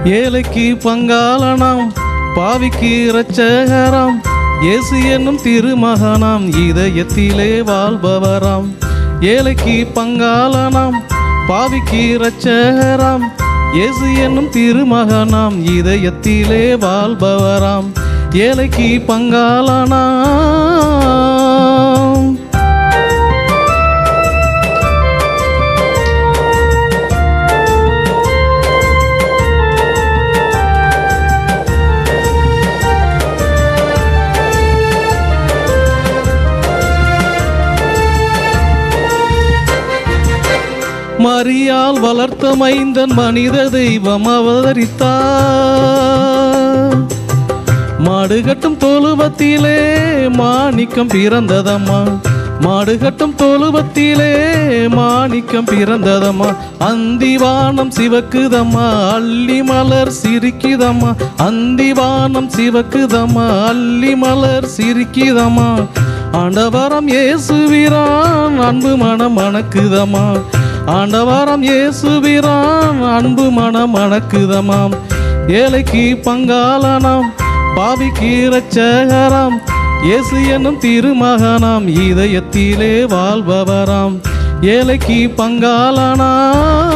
ஏழைக்கு பங்காளனாம், பாவிக்கு இரட்சகராம், இயேசு என்னும் திருமகனாம், இதயத்திலே வாழ்பவராம். ஏழைக்கு பங்காளனாம், பாவிக்கு இரட்சகராம், இயேசு என்னும் திருமகனாம், இதயத்திலே வாழ்பவராம். ஏழைக்கு பங்காளனாம். மரியாள் வளர்த்த மைந்தன் மனித தெய்வம் அவதரித்தார். மாடுகட்டும் தொழுவத்திலே மாணிக்கம் பிறந்ததம்மா, மாடுகட்டும் தொழுவத்திலே மாணிக்கம் பிறந்ததம்மா. அந்திவானம் சிவக்குதம்மா, அள்ளி மலர் சிரிக்குதம்மா, அந்திவானம் சிவக்குதம்மா, அள்ளி மலர் சிரிக்குதம்மா. ஆண்டவரம் இயேசுவிரான் அன்பு மனம் மணக்குதம்மா, ஆண்டவரம் இயேசுவிரான் அன்பு மனம் மணக்குதமாம். ஏழைக்கு பங்காளனாம், பாவிக்கு இரட்சகராம், இயேசு என்னும் திருமகனாம், இதயத்திலே வாழ்பவராம். ஏழைக்கு பங்காளனாம்.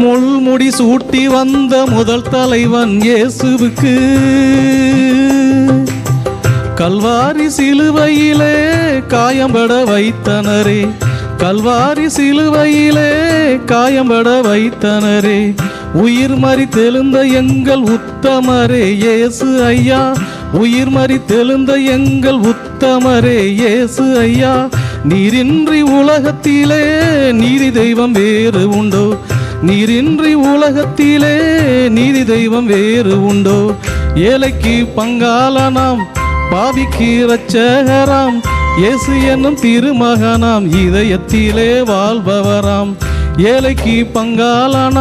முள்முடி சூட்டி வந்த முதல் தலைவன் இயேசுவுக்கு கல்வாரி சிலுவையிலே காயம்பட வைத்தனரே, கல்வாரி சிலுவையிலே காயம்பட வைத்தனரே. உயிர் மரித்தெழுந்த எங்கள் உத்தமரே இயேசு ஐயா, உயிர் மரித்தெழுந்த எங்கள் உத்தமரே இயேசு ஐயா. நீரின்றி உலகத்திலே நீதி தெய்வம் வேறு உண்டோ, நீரின்றி உலகத்திலே நீதி தெய்வம் வேறு உண்டோ. ஏழைக்கு பங்காளனாம், பாவிக்கு இரட்சகராம், இயேசு என்னும் திருமகனாம், இதயத்திலே வாழ்பவராம். ஏழைக்கு பங்காளனாம்.